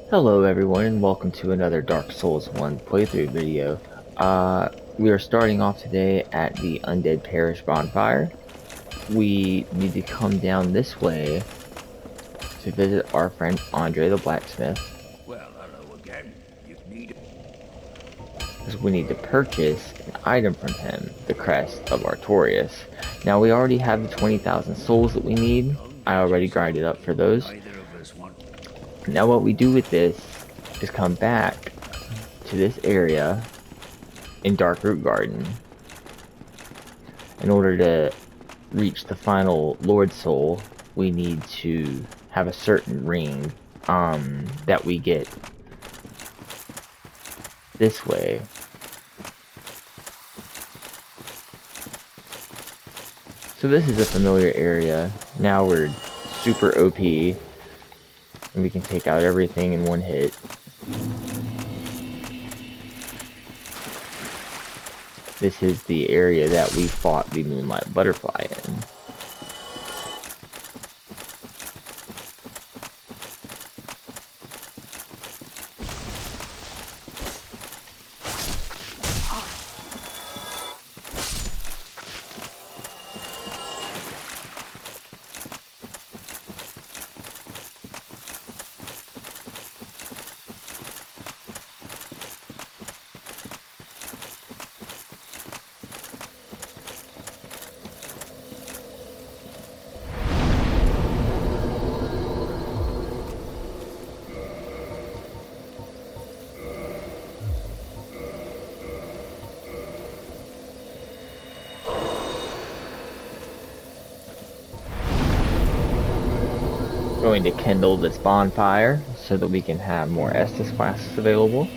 Hello everyone and welcome to another Dark Souls 1 playthrough video. We are starting off today at the Undead Parish bonfire. We need to come down this way to visit our friend Andre the blacksmith, Well, hello again. You need because we need to purchase an item from him, the Crest of Artorias. Now we already have the 20,000 souls that we need. I already grinded up for those. neither of us want. Now what we do with this is come back to this area in Darkroot Garden. In order to reach the final Lord Soul, we need to have a certain ring that we get this way. So this is a familiar area. Now we're super OP, and we can take out everything in one hit. This is the area that we fought the Moonlight Butterfly in. Going to kindle this bonfire so that we can have more Estus flasks available.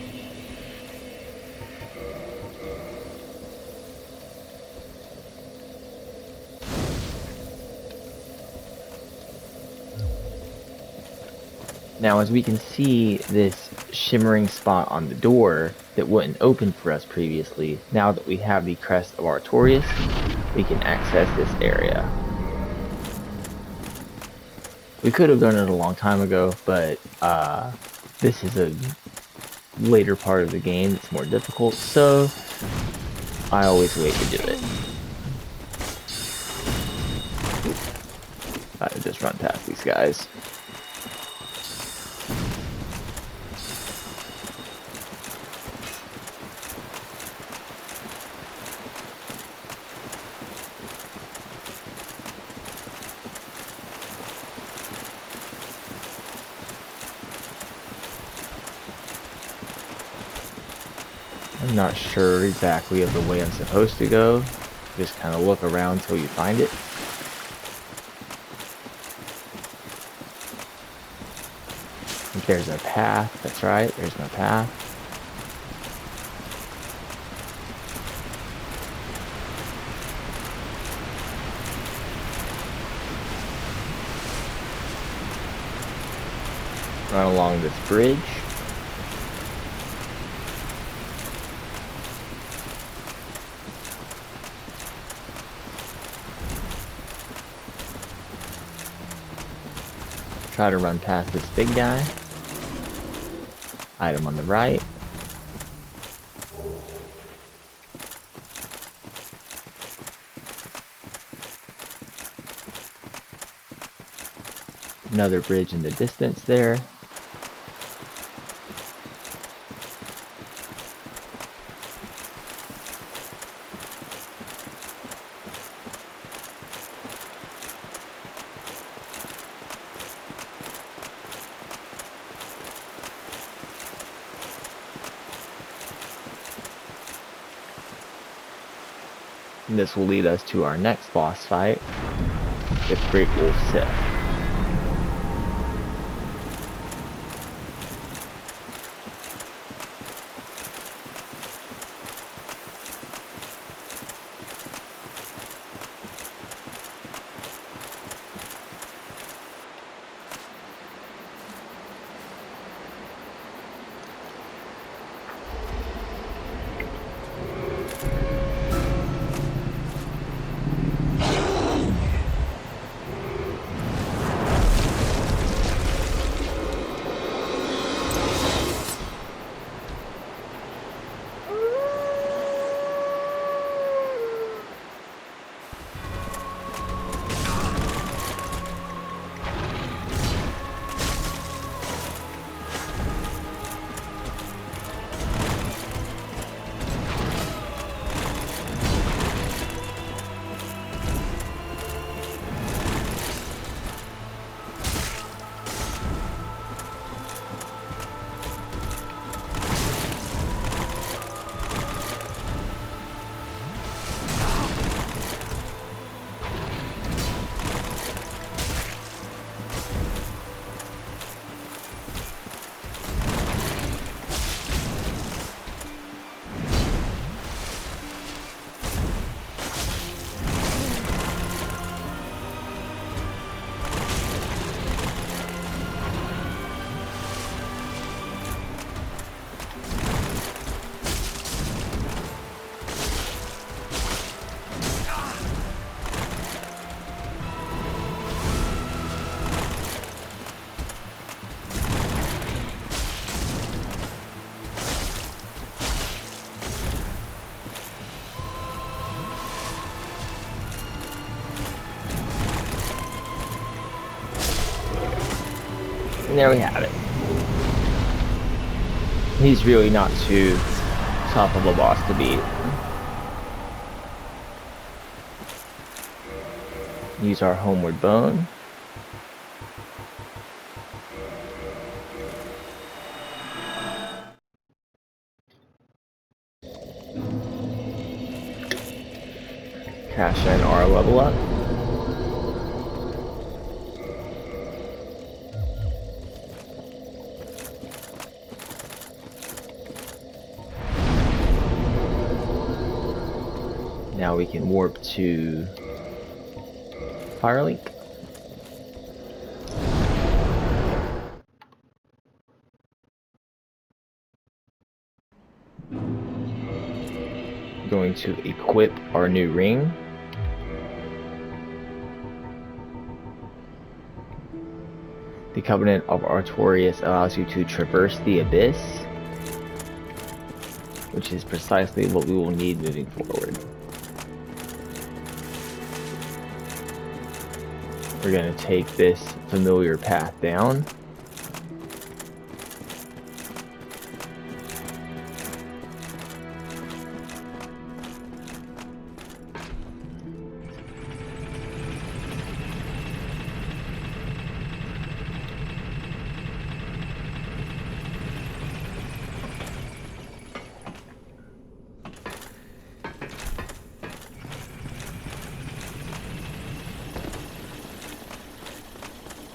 Now, as we can see, this shimmering spot on the door that wouldn't open for us previously, now that we have the Crest of Artorias, we can access this area. We could have done it a long time ago, but this is a later part of the game. It's more difficult, so I always wait to do it. I just run past these guys. I'm not sure exactly of the way I'm supposed to go. Just kind of look around till you find it. If there's a path, that's right, there's no path. Run along this bridge. Try to run past this big guy. Item on the right. Another bridge in the distance there. And this will lead us to our next boss fight with Great Wolf Sith. And there we have it. He's really not too tough of a boss to beat. Use our homeward bone. Cash in our level up. Now we can warp to Firelink. Going to equip our new ring. The Covenant of Artorias allows you to traverse the abyss, which is precisely what we will need moving forward. We're going to take this familiar path down.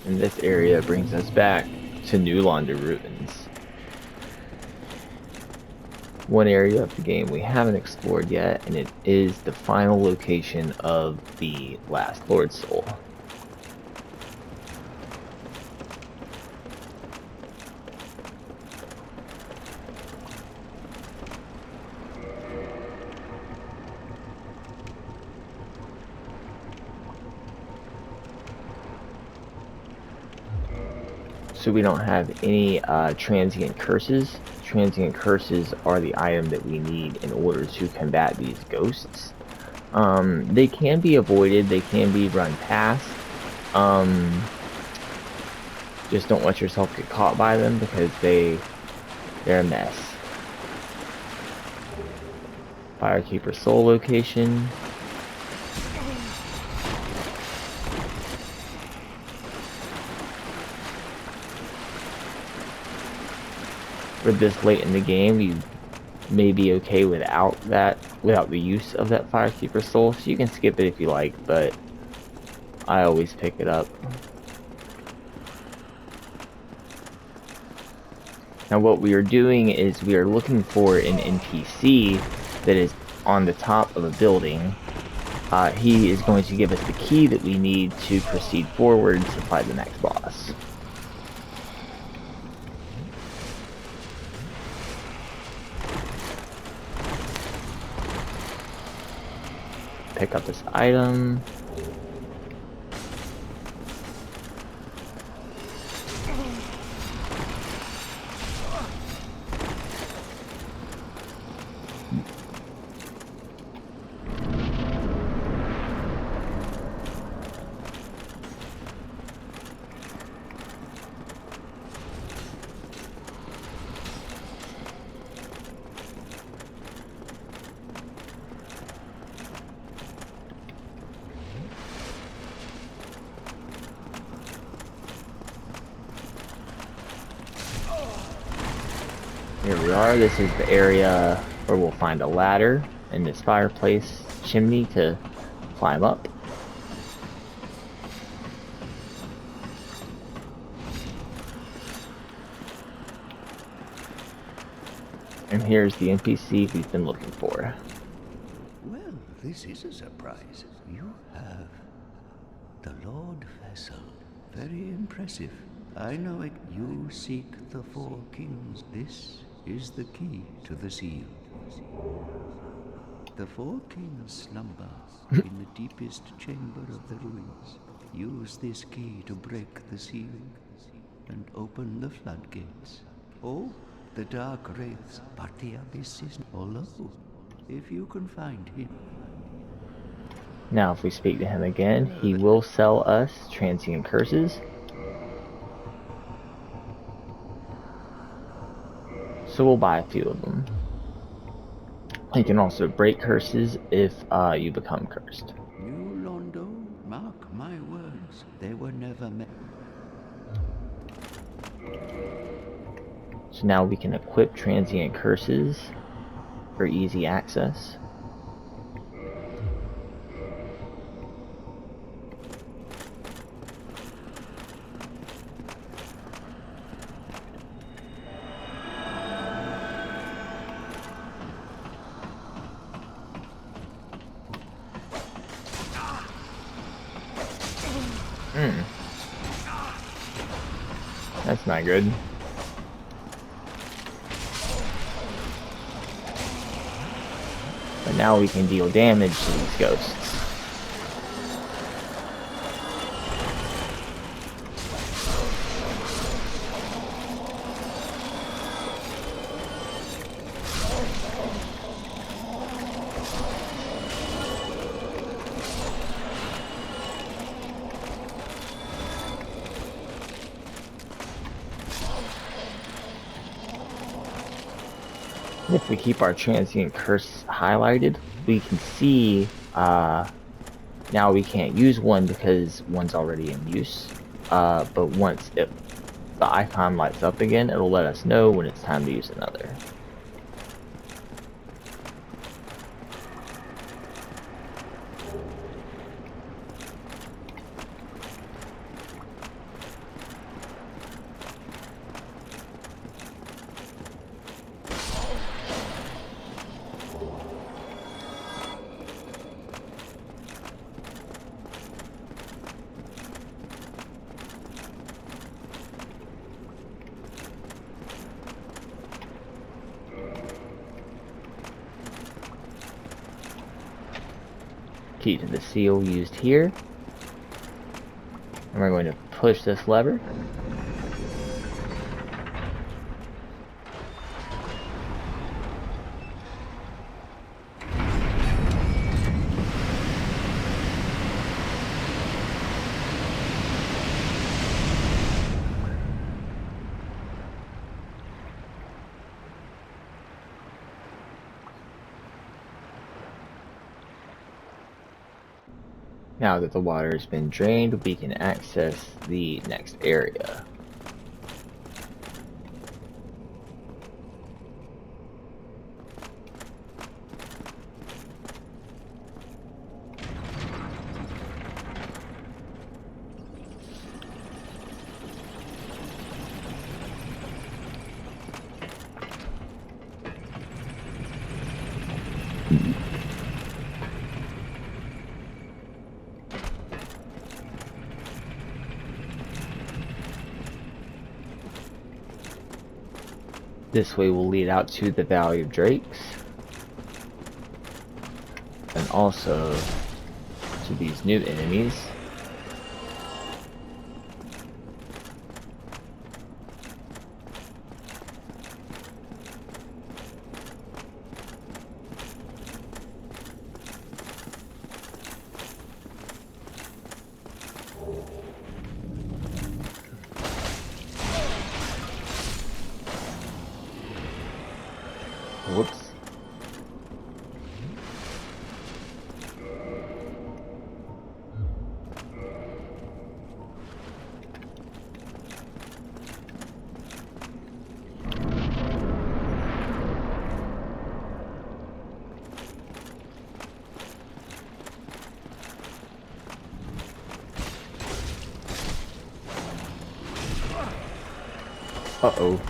And this area brings us back to New Londo Ruins. One area of the game we haven't explored yet, and it is the final location of the last Lord Soul. So we don't have any transient curses. Transient curses are the item that we need in order to combat these ghosts. They can be avoided, they can be run past. Just don't let yourself get caught by them because they're a mess. Firekeeper Soul location. For this late in the game, you may be okay without the use of that Firekeeper Soul, so you can skip it if you like, but I always pick it up. Now what we are doing is we are looking for an NPC that is on the top of a building. He is going to give us the key that we need to proceed forward to fight the next boss. Pick up this item. Here we are. This is the area where we'll find a ladder and this fireplace chimney to climb up. And here's the NPC we've been looking for. Well, this is a surprise. You have the Lord Vessel. Very impressive. I know it. You seek the Four Kings. This is the key to the seal. The Four Kings slumber in the deepest chamber of the ruins. Use this key to break the seal and open the floodgates. Oh, the dark wraiths, but the abyss is although, if you can find him. Now if we speak to him again, he will sell us transient curses. So we'll buy a few of them. You can also break curses if you become cursed. New Londo, mark my words, they were never meant. So now we can equip transient curses for easy access. That's not good. But now we can deal damage to these ghosts. If we keep our transient curse highlighted, we can see now we can't use one because one's already in use. But once the icon lights up again, it'll let us know when it's time to use another. Key to the seal used here. And we're going to push this lever. Now that the water has been drained, we can access the next area. This way will lead out to the Valley of Drakes, and also to these new enemies. Whoops. Uh-oh.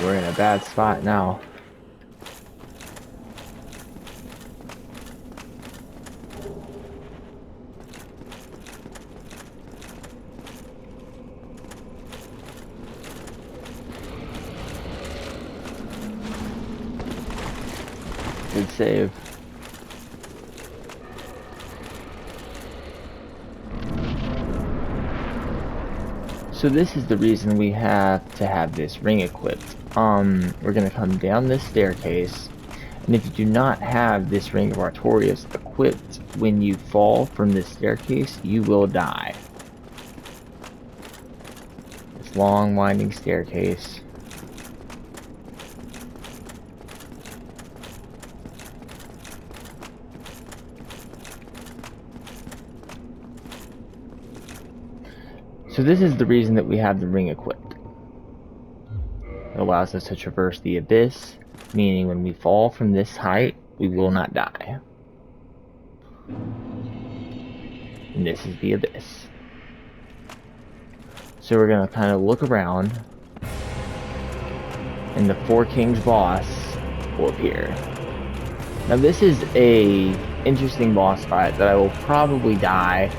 We're in a bad spot now. Good save. So this is the reason we have to have this ring equipped. We're gonna come down this staircase, and if you do not have this ring of Artorias equipped, when you fall from this staircase, you will die. This long, winding staircase. So this is the reason that we have the ring equipped. It allows us to traverse the abyss, meaning when we fall from this height, we will not die. And this is the abyss. So we're gonna kind of look around, and the Four Kings boss will appear. Now this is a interesting boss fight that I will probably die,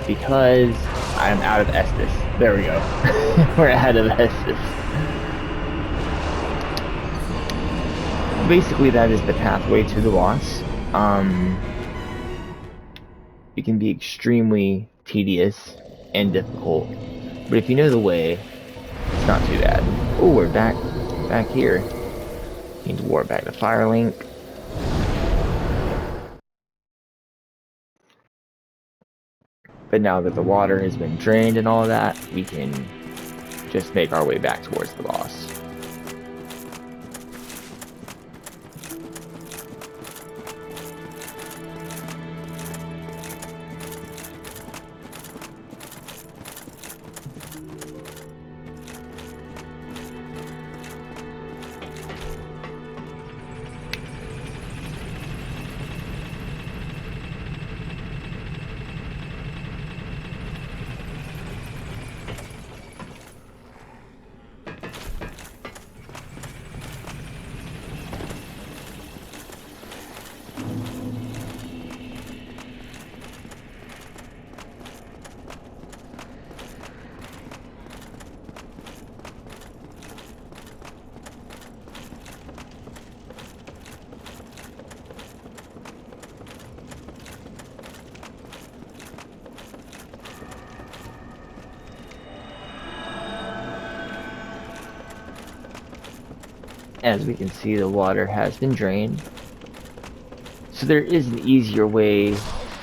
because I'm out of Estus. There we go. We're out of Estus. Basically, that is the pathway to the boss. It can be extremely tedious and difficult, but if you know the way, it's not too bad. Oh, we're back here. Need to warp back to Firelink. But now that the water has been drained and all of that, we can just make our way back towards the boss. As we can see, the water has been drained. So there is an easier way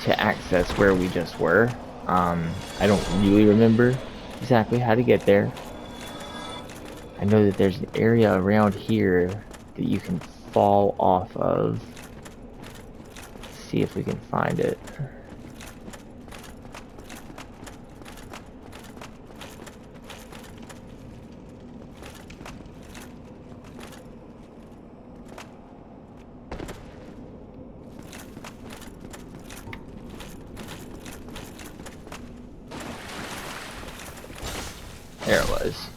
to access where we just were. I don't really remember exactly how to get there. I know that there's an area around here that you can fall off of. Let's see if we can find it. There it was.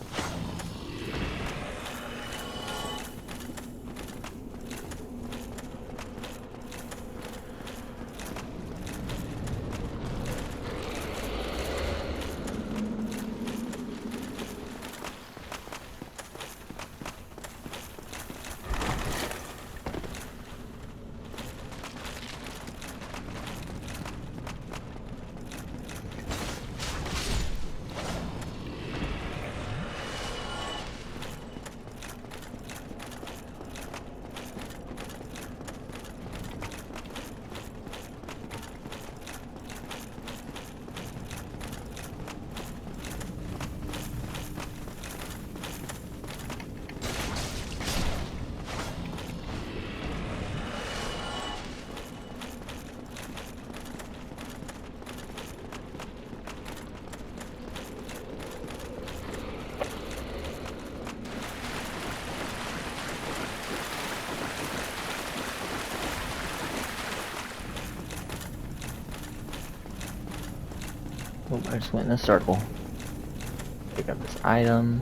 Oh, I just went in a circle. Pick up this item.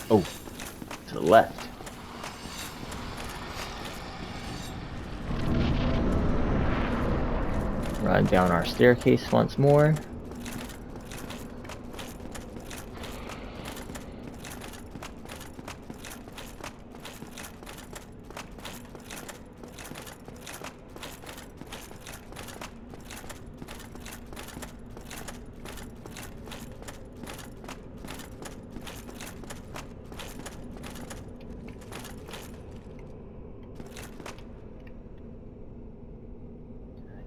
Oh, to the left. Run down our staircase once more.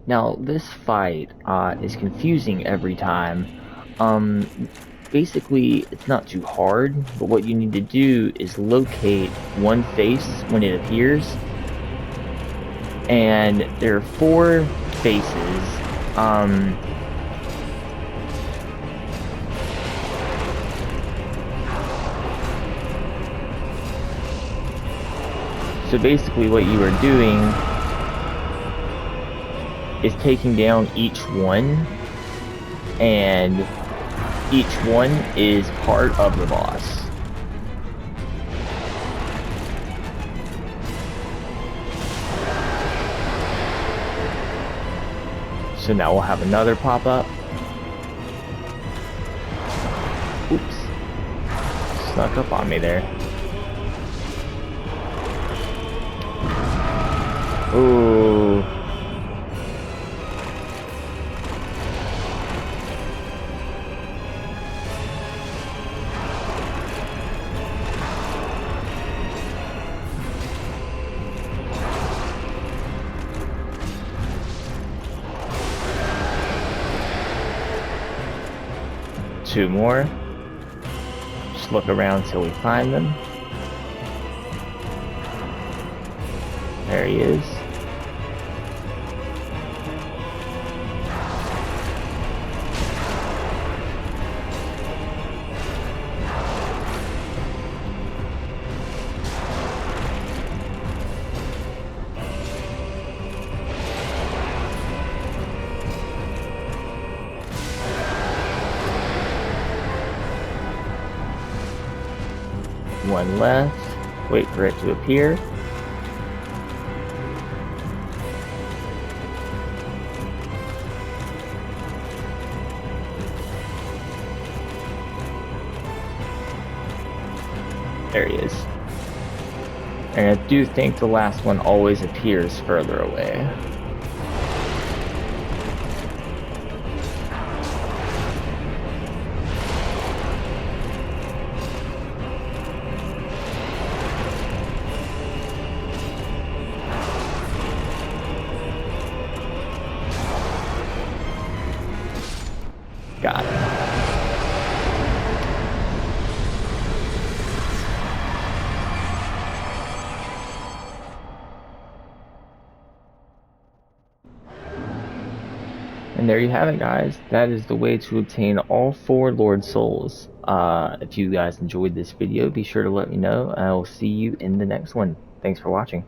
Now, this fight is confusing every time. Basically, it's not too hard, but what you need to do is locate one face when it appears, and there are 4 faces. So basically what you are doing is taking down each one, and each one is part of the boss. So now we'll have another pop-up. Oops. Snuck up on me there. Ooh. Two more. Just look around till we find them. There he is. One left. Wait for it to appear. There he is. And I do think the last one always appears further away. Got it. And there you have it, guys. That is the way to obtain all 4 Lord Souls. If you guys enjoyed this video, be sure to let me know, and I will see you in the next one. Thanks for watching.